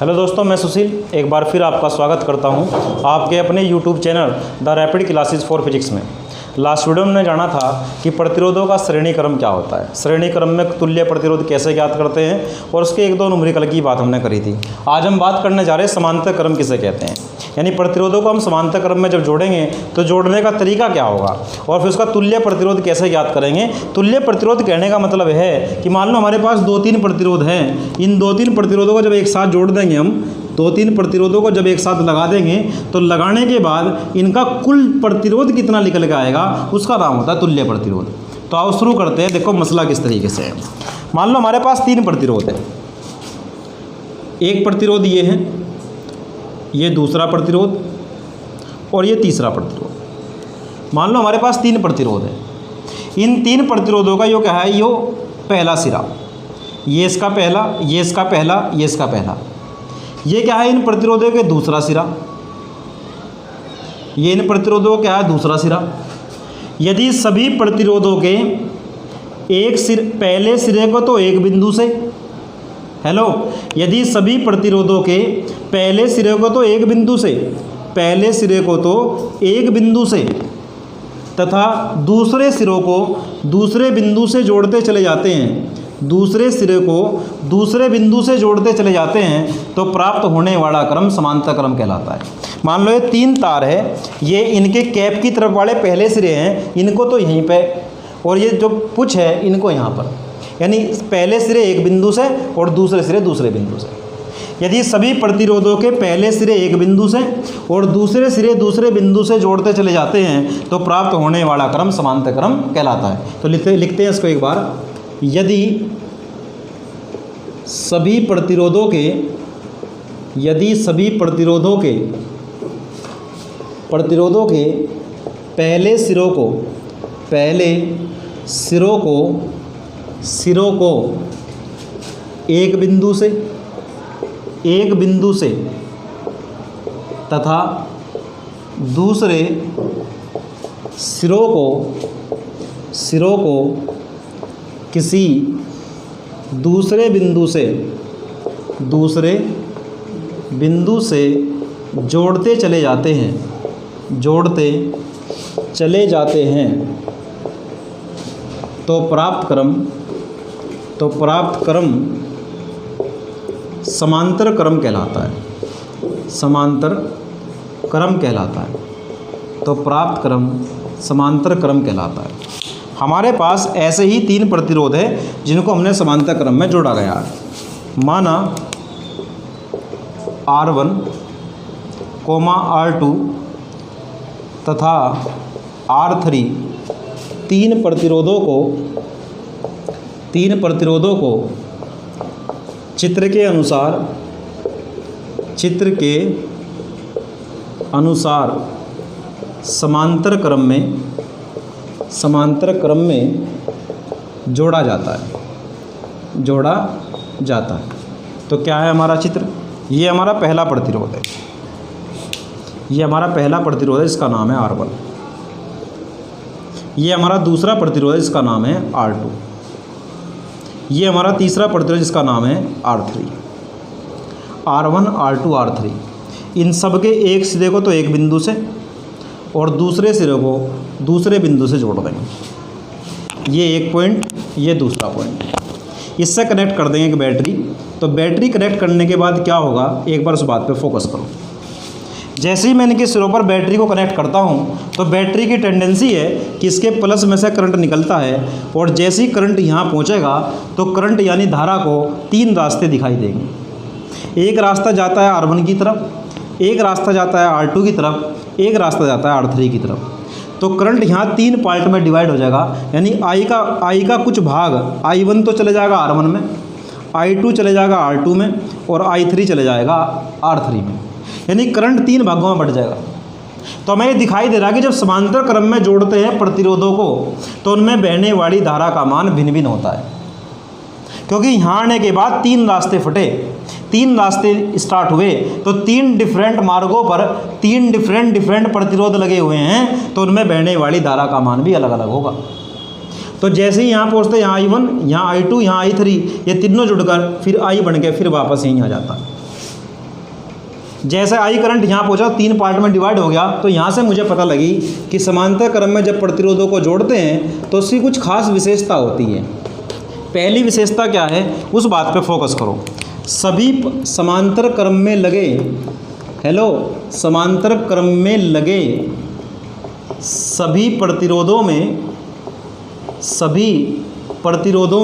Hello दोस्तों, मैं सुशील एक बार फिर आपका स्वागत करता हूं आपके अपने YouTube channel the rapid classes for physics में। लास्ट वीडियो में जाना था कि प्रतिरोधों का श्रेणी क्रम क्या होता है, श्रेणी क्रम में तुल्य प्रतिरोध कैसे ज्ञात करते हैं और उसके एक दो न्यूमेरिकल की बात हमने करी थी। आज हम बात करने जा रहे हैं समांतर क्रम किसे कहते हैं, यानी प्रतिरोधों को हम समांतर क्रम में जब जोड़ेंगे तो जोड़ने का तरीका क्या होगा और फिर उसका तुल्य प्रतिरोध कैसे ज्ञात करेंगे। तुल्य प्रतिरोध कहने का मतलब है कि मान लो हमारे पास दो तीन प्रतिरोध हैं, इन दो तीन प्रतिरोधों को जब एक साथ जोड़ देंगे, हम दो तीन प्रतिरोधों को जब एक साथ लगा देंगे तो लगाने के बाद इनका कुल प्रतिरोध कितना निकल के आएगा उसका नाम होता है तुल्य प्रतिरोध। तो आओ शुरू करते हैं। देखो मसला किस तरीके से है। मान लो हमारे पास तीन प्रतिरोध है, एक प्रतिरोध ये है, ये दूसरा प्रतिरोध और ये तीसरा प्रतिरोध। मान लो हमारे पास तीन प्रतिरोध है, इन तीन प्रतिरोधों का यो क्या है, यो पहला सिरा, ये इसका पहला, ये इसका पहला, ये इसका पहला। ये क्या है, इन प्रतिरोधों के दूसरा सिरा, ये इन प्रतिरोधों का क्या है, दूसरा सिरा। यदि सभी प्रतिरोधों के पहले सिरे को तो एक बिंदु से, हेलो, यदि सभी प्रतिरोधों के पहले सिरे को तो एक बिंदु से, पहले सिरे को तो एक बिंदु से तथा दूसरे सिरों को दूसरे बिंदु से जोड़ते चले जाते हैं, दूसरे सिरे को दूसरे बिंदु से जोड़ते चले जाते हैं, तो प्राप्त होने वाला क्रम समांतर क्रम कहलाता है। मान लो ये तीन तार है, ये इनके कैप की तरफ वाले पहले सिरे हैं, इनको तो यहीं पे, और ये जो पुछ है इनको यहाँ पर, यानी पहले सिरे एक बिंदु से और दूसरे सिरे दूसरे बिंदु से। यदि सभी प्रतिरोधों के पहले सिरे एक बिंदु से और दूसरे सिरे दूसरे बिंदु से जोड़ते चले जाते हैं तो प्राप्त होने वाला क्रम समांतर क्रम कहलाता है। तो लिखते हैं इसको एक बार। यदि सभी प्रतिरोधों के पहले सिरों को एक बिंदु से तथा दूसरे सिरों को किसी दूसरे बिंदु से जोड़ते चले जाते हैं तो प्राप्त क्रम समांतर क्रम कहलाता है। समांतर क्रम कहलाता है, तो प्राप्त क्रम समांतर क्रम कहलाता है। हमारे पास ऐसे ही तीन प्रतिरोध है जिनको हमने समांतर क्रम में जोड़ा गया है। माना R1, R2 तथा R3 तीन प्रतिरोधों को चित्र के अनुसार समांतर क्रम में जोड़ा जाता है। तो क्या है हमारा चित्र, ये हमारा पहला प्रतिरोध है, इसका नाम है R1। ये हमारा दूसरा प्रतिरोध है, इसका नाम है R2। ये हमारा तीसरा प्रतिरोध जिसका नाम है R3। R1, R2, R3 इन सब के एक सिरे को तो एक बिंदु से और दूसरे सिरे को दूसरे बिंदु से जोड़ देंगे। ये एक पॉइंट, ये दूसरा पॉइंट, इससे कनेक्ट कर देंगे एक बैटरी। तो बैटरी कनेक्ट करने के बाद क्या होगा, एक बार उस बात पे फोकस करो। जैसे ही मैं इनके सिरों पर बैटरी को कनेक्ट करता हूँ तो बैटरी की टेंडेंसी है कि इसके प्लस में से करंट निकलता है, और जैसे ही करंट यहाँ पहुँचेगा तो करंट यानी धारा को तीन रास्ते दिखाई देंगे। एक रास्ता जाता है R1 की तरफ, एक रास्ता जाता है R2 की तरफ, एक रास्ता जाता है R3 की तरफ। तो करंट यहाँ तीन पार्ट में डिवाइड हो जाएगा, यानी I का कुछ भाग I1 तो चले जाएगा R1 में, I2 चले जाएगा R2 में और I3 चले जाएगा R3 में, यानी करंट तीन भागों में बढ़ जाएगा। तो हमें ये दिखाई दे रहा है कि जब समांतर क्रम में जोड़ते हैं प्रतिरोधों को तो उनमें बहने वाली धारा का मान भिन्न भिन्न होता है, क्योंकि यहाँ आने के बाद तीन रास्ते फटे, तीन रास्ते स्टार्ट हुए, तो तीन डिफरेंट मार्गों पर तीन डिफरेंट प्रतिरोध लगे हुए हैं, तो उनमें बहने वाली धारा का मान भी अलग अलग होगा। तो जैसे ही यहाँ पहुँचते यहाँ I1, यहाँ I2, यहाँ I3, ये तीनों जुड़कर फिर I बन के फिर वापस यहीं आ जाता है। जैसे आई करंट यहाँ पहुँचा 3 पार्ट में डिवाइड हो गया, तो यहाँ से मुझे पता लगी कि समांतर क्रम में जब प्रतिरोधों को जोड़ते हैं तो उसकी कुछ खास विशेषता होती है। पहली विशेषता क्या है, उस बात पे फोकस करो। सभी समांतर क्रम में लगे, समांतर क्रम में लगे सभी प्रतिरोधों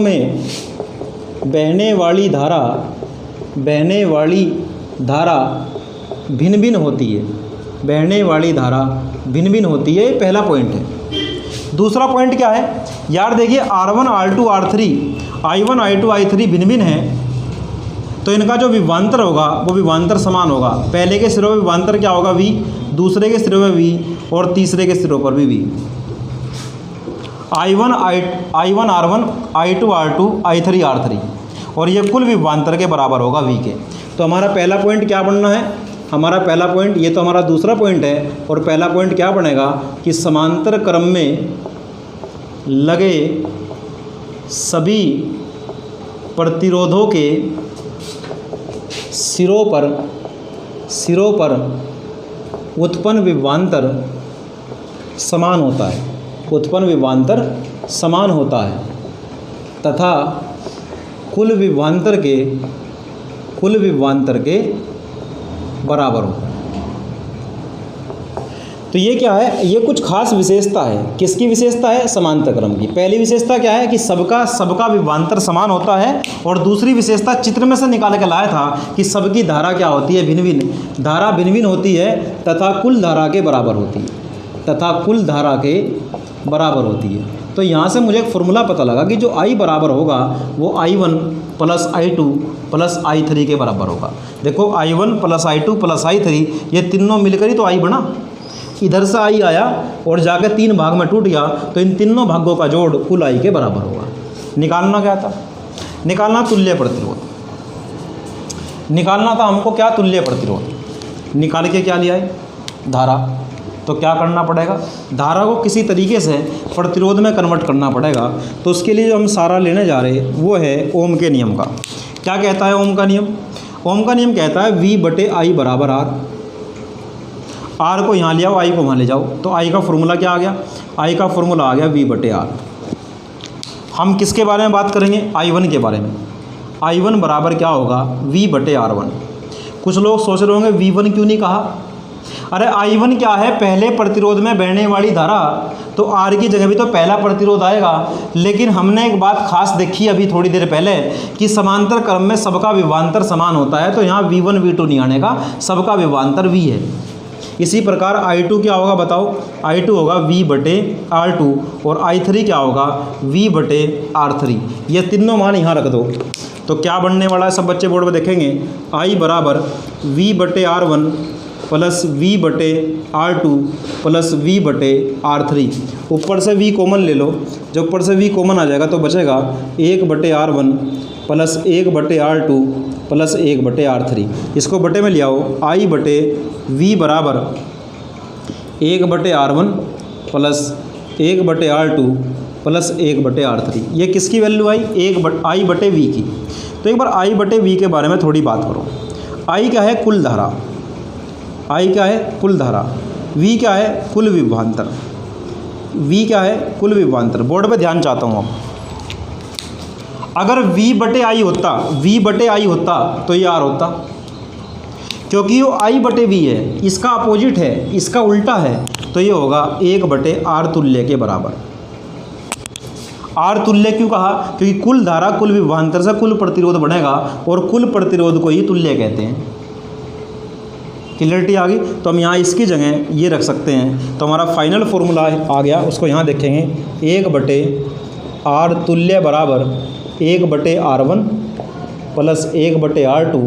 में बहने वाली धारा भिन्न भिन्न होती है। बहने वाली धारा भिन्न भिन्न होती है, ये पहला पॉइंट है। दूसरा पॉइंट क्या है यार, देखिए R1 R2 R3 I1 I2 I3 भिन्न भिन्न है, तो इनका जो विभवांतर होगा वो विभवांतर समान होगा। पहले के सिरों में विभवांतर क्या होगा V, दूसरे के सिरों में V और तीसरे के सिरों पर भी V। I1 R1 I2 R2 I3 R3 और ये कुल विभवांतर के बराबर होगा V के। तो हमारा पहला पॉइंट क्या बनना है, हमारा पहला पॉइंट, ये तो हमारा दूसरा पॉइंट है, और पहला पॉइंट क्या बनेगा कि समांतर क्रम में लगे सभी प्रतिरोधों के सिरों पर उत्पन्न विभवांतर समान होता है, उत्पन्न विभवांतर समान होता है तथा कुल विभवांतर के बराबर होता है। तो ये क्या है, ये कुछ खास विशेषता है। किसकी विशेषता है, समांतर क्रम की। पहली विशेषता क्या है कि सबका विभवांतर समान होता है, और दूसरी विशेषता चित्र में से निकाल के लाया था कि सबकी धारा क्या होती है, भिन्न भिन्न धारा भिन्न भिन्न होती है तथा कुल धारा के बराबर होती है, तथा कुल धारा के बराबर होती है। तो यहाँ से मुझे एक फॉर्मूला पता लगा कि जो I बराबर होगा वो I1 plus I2 plus I3 के बराबर होगा। देखो I1 plus I2 plus I3 ये तीनों मिलकर ही तो I बना। इधर से I आया और जाकर 3 भाग में टूट गया, तो इन तीनों भागों का जोड़ कुल I के बराबर होगा। निकालना क्या था, निकालना तुल्य प्रतिरोध, निकालना था हमको क्या, तुल्य प्रतिरोध। निकाल के क्या लिया है, धारा। तो क्या करना पड़ेगा, धारा को किसी तरीके से प्रतिरोध में कन्वर्ट करना पड़ेगा। तो उसके लिए जो हम सारा लेने जा रहे हैं वो है ओम के नियम का। क्या कहता है ओम का नियम, ओम का नियम कहता है V/I बराबर R को यहाँ ले आओ, I को वहाँ ले जाओ, तो I का फॉर्मूला क्या आ गया, I का फॉर्मूला आ गया V/R। हम किसके बारे में बात करेंगे, I1 के बारे में। I1 बराबर क्या होगा, V/R1। कुछ लोग सोच रहे होंगे V1 क्यों नहीं कहा। अरे I1 क्या है, पहले प्रतिरोध में बहने वाली धारा, तो R की जगह भी तो पहला प्रतिरोध आएगा। लेकिन हमने एक बात खास देखी अभी थोड़ी देर पहले कि समांतर क्रम में सबका विभवांतर समान होता है, तो यहाँ V1 V2 नहीं आने का, सबका विभवांतर V है। इसी प्रकार I2 क्या होगा बताओ, I2 होगा V/R2 और I3 क्या होगा V/R3। ये तीनों मान यहाँ रख दो, तो क्या बनने वाला है, सब बच्चे बोर्ड पर देखेंगे। I बराबर V/R1 plus V/R2 plus V/R3। ऊपर से V कॉमन ले लो, जब ऊपर से V कॉमन आ जाएगा तो बचेगा 1/R1 plus 1/R2 plus 1/R3। इसको बटे में ले आओ, I/V बराबर 1/R1 plus 1/R2 plus 1/R3। ये किसकी वैल्यू आई, I/V की। तो एक बार I/V के बारे में थोड़ी बात करो। I क्या है, कुल धारा। I क्या है, कुल धारा। V क्या है, कुल विभवांतर। V क्या है, कुल विभवांतर। बोर्ड पे ध्यान चाहता हूँ अब। अगर V/I होता तो ये R होता, क्योंकि वो I/V है, इसका अपोजिट है, इसका उल्टा है, तो ये होगा 1/R तुल्य के बराबर। R तुल्य क्यों कहा, क्योंकि कुल धारा कुल विभवांतर से कुल प्रतिरोध बढ़ेगा, और कुल प्रतिरोध को ही तुल्य कहते हैं। क्लियरिटी आ गई। तो हम यहाँ इसकी जगह ये रख सकते हैं। तो हमारा फाइनल फॉर्मूला आ गया, उसको यहाँ देखेंगे, 1/R तुल्य बराबर 1/R1 plus 1/R2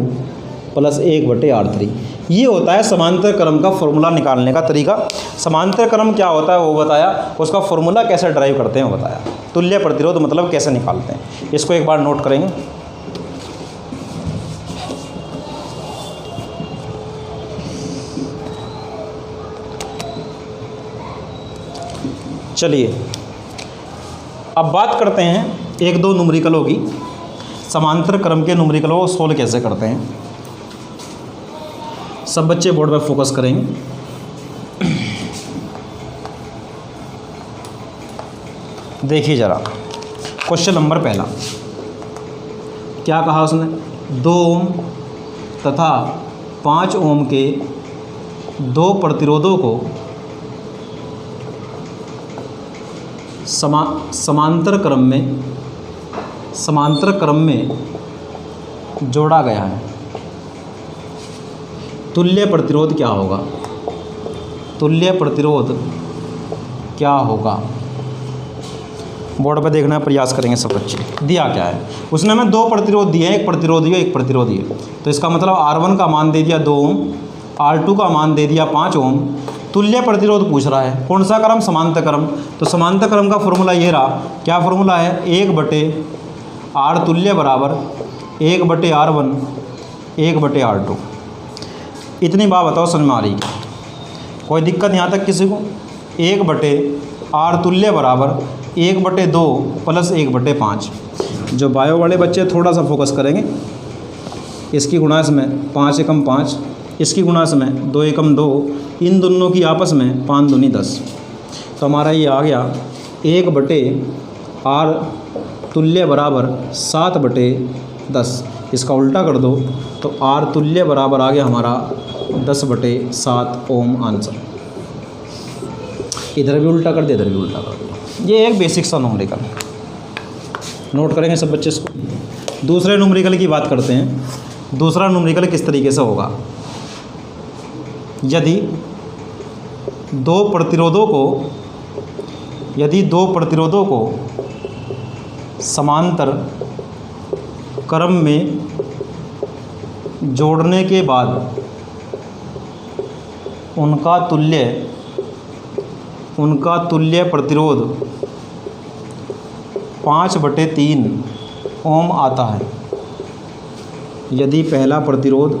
plus 1/R3। ये होता है समांतर क्रम का फॉर्मूला निकालने का तरीका। समांतर क्रम क्या होता है वो बताया, उसका फॉर्मूला कैसे ड्राइव करते हैं वो बताया, तुल्य प्रतिरोध मतलब कैसे निकालते हैं। इसको एक बार नोट करेंगे। चलिए अब बात करते हैं 1-2 न्यूमेरिकलों की। समांतर क्रम के न्यूमेरिकलों को सोल्व कैसे करते हैं। सब बच्चे बोर्ड पर फोकस करेंगे। देखिए ज़रा क्वेश्चन नंबर पहला क्या कहा उसने, 2 ओम तथा 5 ओम के 2 प्रतिरोधों को समांतर क्रम में जोड़ा गया है। तुल्य प्रतिरोध क्या होगा? तुल्य प्रतिरोध क्या होगा? बोर्ड पर देखने का प्रयास करेंगे सब बच्चे। दिया क्या है उसने, हमें 2 प्रतिरोध दिए हैं, एक प्रतिरोधी है एक प्रतिरोधी है। तो इसका मतलब R1 का मान दे दिया 2 ओम, R2 का मान दे दिया 5 ओम। तुल्य प्रतिरोध पूछ रहा है, कौन सा क्रम? समांतर क्रम। तो समांतर क्रम का फॉर्मूला ये रहा, क्या फॉर्मूला है? 1/R तुल्य बराबर 1/R1 1/R2। इतनी बात बताओ समझ में आ रही है? कोई दिक्कत यहाँ तक किसी को? 1/R तुल्य बराबर 1/2 प्लस 1/5। जो बायो वाले बच्चे थोड़ा सा फोकस करेंगे, इसकी गुणांश में 5 एकम 5, इसकी गुणांश में 2 एकम 2, इन दोनों की आपस में 5 दूनी 10। तो हमारा ये आ गया 1/R तुल्य बराबर 7/10। इसका उल्टा कर दो तो R तुल्य बराबर आ गया हमारा 10/7 ओम आंसर। इधर भी उल्टा कर दे, इधर भी उल्टा कर दे। ये एक बेसिक सा न्यूमेरिकल नोट करेंगे सब बच्चे इसको। दूसरे न्यूमेरिकल की बात करते हैं। दूसरा न्यूमेरिकल किस तरीके से होगा? यदि 2 प्रतिरोधों को समांतर क्रम में जोड़ने के बाद उनका तुल्य प्रतिरोध 5/3 ओम आता है। यदि पहला प्रतिरोध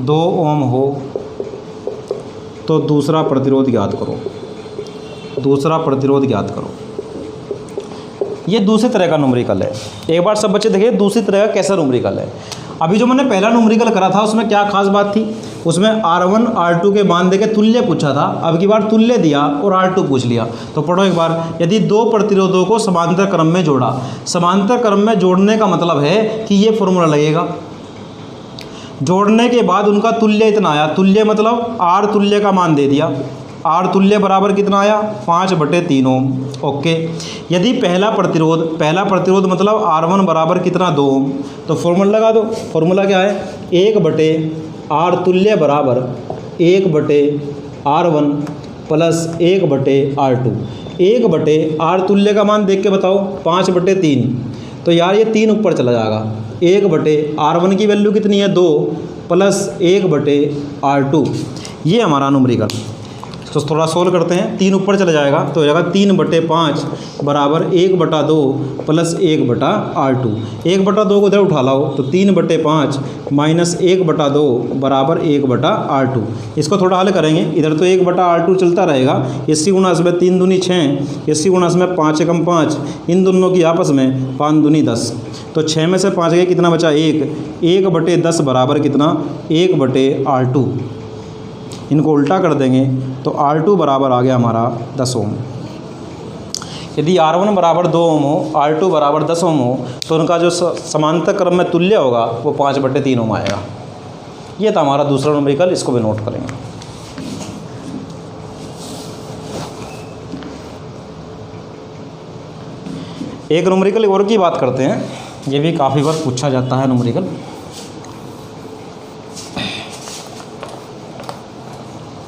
2 ओम हो तो दूसरा प्रतिरोध ज्ञात करो। ये दूसरी तरह का न्यूमेरिकल है। एक बार सब बच्चे देखिए दूसरी तरह का कैसा न्यूमेरिकल है। अभी जो मैंने पहला न्यूमेरिकल करा था उसमें क्या खास बात थी? उसमें R1 R2 के मान देके तुल्य पूछा था। अब की बार तुल्य दिया और R2 पूछ लिया। तो पढ़ो एक बार, यदि 2 प्रतिरोधों को समांतर क्रम में जोड़ा। समांतर क्रम में जोड़ने का मतलब है कि ये फॉर्मूला लगेगा। जोड़ने के बाद उनका तुल्य इतना आया, तुल्य मतलब R तुल्य का मान दे दिया। R तुल्य बराबर कितना आया? 5/3 ओम। ओके। यदि पहला प्रतिरोध मतलब R1 बराबर कितना? 2 ओम। तो फॉर्मूला लगा दो। फॉर्मूला क्या है? 1/R तुल्य बराबर 1/R1 प्लस 1/R2। 1/R तुल्य का मान देख के बताओ, 5/3। तो यार ये 3 ऊपर चला जाएगा। 1/R1 की वैल्यू कितनी है? 2 प्लस 1/R2। ये हमारा न्यूमेरिकल। तो थोड़ा सोल्व करते हैं। 3 ऊपर चला जाएगा तो हो जाएगा 3/5 बराबर 1/2 प्लस 1/R2। 1/2 को इधर उठा लाओ तो 3/5 माइनस 1/2 बराबर 1/R2। इसको थोड़ा हल करेंगे। इधर तो 1/R2 चलता रहेगा। इसी गुणांश में 3 दूनी 6, इसी गुणांश में 5 एकम 5, इन दोनों की आपस में 5 दूनी 10। तो 6 में से 5 गए, कितना बचा? 1/10 बराबर कितना? 1/R2। इनको उल्टा कर देंगे तो R2 बराबर आ गया हमारा 10 ओम। यदि R1 बराबर 2 ओम हो, R2 बराबर 10 ओम हो, तो उनका जो समांतर क्रम में तुल्य होगा वो 5/3 ओम आएगा। ये था हमारा दूसरा न्यूमेरिकल। इसको भी नोट करेंगे। एक न्यूमेरिकल और की बात करते हैं। ये भी काफ़ी बार पूछा जाता है न्यूमेरिकल।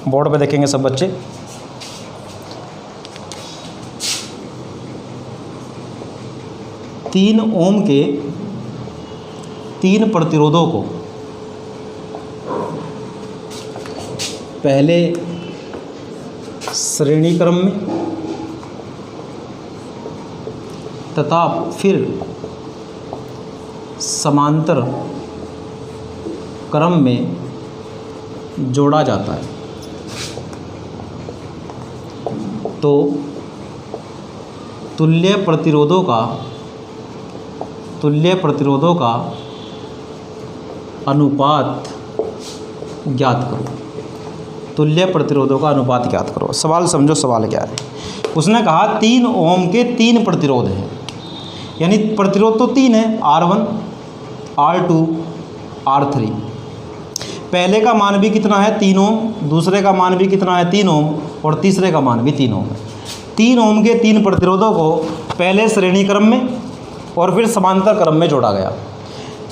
बोर्ड पे देखेंगे सब बच्चे। तीन ओम के 3 प्रतिरोधों को पहले श्रेणी क्रम में तथा फिर समांतर क्रम में जोड़ा जाता है तो तुल्य प्रतिरोधों का तुल्य प्रतिरोधों का अनुपात ज्ञात करो। तुल्य प्रतिरोधों का अनुपात ज्ञात करो। सवाल समझो, सवाल क्या है। उसने कहा 3 ओम के 3 प्रतिरोध हैं, यानी प्रतिरोध तो 3 है, R1, R2, R3। पहले का मान भी कितना है 3 ओम, दूसरे का मान भी कितना है 3 ओम, और तीसरे का मान भी 3 ओम है। 3 ओम के 3 प्रतिरोधों को पहले श्रेणी क्रम में और फिर समांतर क्रम में जोड़ा गया।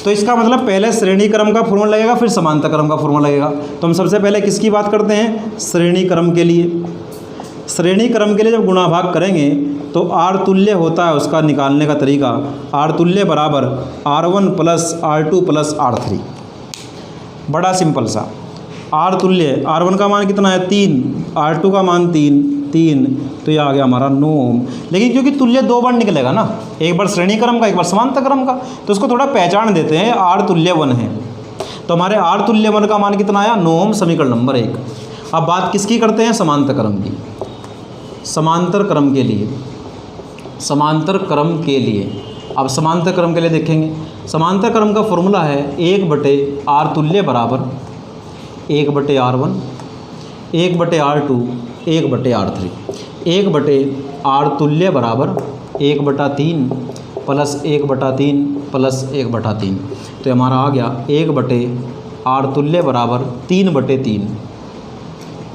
तो इसका मतलब पहले श्रेणी क्रम का फॉर्मूला लगेगा, फिर समांतर क्रम का फॉर्मूला लगेगा। तो हम सबसे पहले किसकी बात करते हैं, श्रेणी क्रम के लिए। श्रेणी क्रम के लिए जब गुणा भाग करेंगे तो R तुल्य होता है, उसका निकालने का तरीका R तुल्य बराबर R1 plus R2 plus R3। बड़ा सिंपल सा। R तुल्य, R1 का मान कितना है 3, R2 का मान 3, तो ये आ गया हमारा 9 ओम। लेकिन क्योंकि तुल्य 2 बार निकलेगा ना, एक बार श्रेणी क्रम का, एक बार समांतर क्रम का, तो उसको थोड़ा पहचान देते हैं, R तुल्य 1 है। तो हमारे R तुल्य 1 का मान कितना आया 9 ओम, समीकरण नंबर 1। अब बात किसकी करते हैं, समांतर क्रम की। समांतर क्रम के लिए, समांतर क्रम के लिए, अब समांतर क्रम के लिए देखेंगे। समांतर क्रम का फॉर्मूला है 1/R तुल्य बराबर 1/R1, 1/R2, 1/R3। 1/R तुल्य बराबर 1/3 प्लस 1/3 प्लस 1/3। तो हमारा आ गया 1/R तुल्य बराबर 3/3,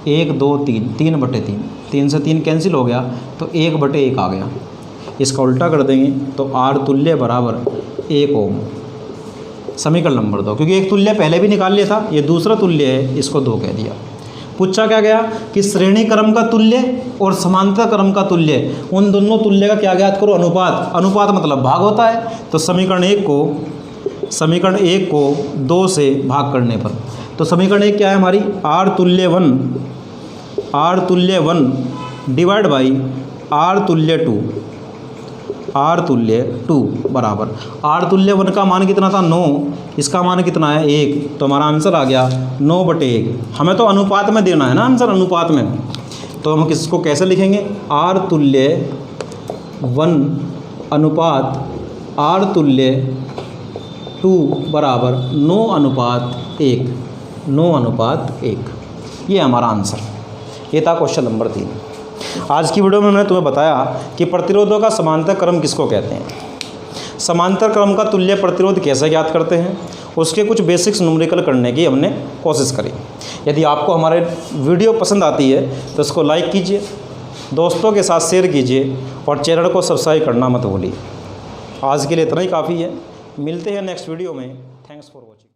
1 2 3, 3/3, 3 से 3 कैंसिल हो गया, तो 1/1 आ गया। इसका उल्टा कर देंगे तो R तुल्य बराबर 1 ओम, समीकरण नंबर 2। क्योंकि एक तुल्य पहले भी निकाल लिया था, ये दूसरा तुल्य है, इसको 2 कह दिया। पूछा क्या गया कि श्रेणी क्रम का तुल्य और समांतर क्रम का तुल्य, उन दोनों तुल्य का क्या ज्ञात करो, अनुपात। अनुपात मतलब भाग होता है। तो समीकरण 1 को 2 से भाग करने पर, तो समीकरण 1 क्या है हमारी, R तुल्य 1 डिवाइड बाई R तुल्य 2 बराबर R तुल्य 1 का मान कितना था 9, इसका मान कितना है 1, तो हमारा आंसर आ गया 9/1। हमें तो अनुपात में देना है ना आंसर, अनुपात में। तो हम किसको कैसे लिखेंगे, R तुल्य 1 अनुपात R तुल्य 2 बराबर 9/1, 9/1। ये हमारा आंसर। ये था क्वेश्चन नंबर 3। आज की वीडियो में मैंने तुम्हें बताया कि प्रतिरोधों का समांतर क्रम किसको कहते हैं, समांतर क्रम का तुल्य प्रतिरोध कैसे ज्ञात करते हैं, उसके कुछ बेसिक्स न्यूमेरिकल करने की हमने कोशिश करी। यदि आपको हमारे वीडियो पसंद आती है तो इसको लाइक कीजिए, दोस्तों के साथ शेयर कीजिए और चैनल को सब्सक्राइब करना मत भूलिए। आज के लिए इतना ही काफ़ी है। मिलते हैं नेक्स्ट वीडियो में। Thanks for watching.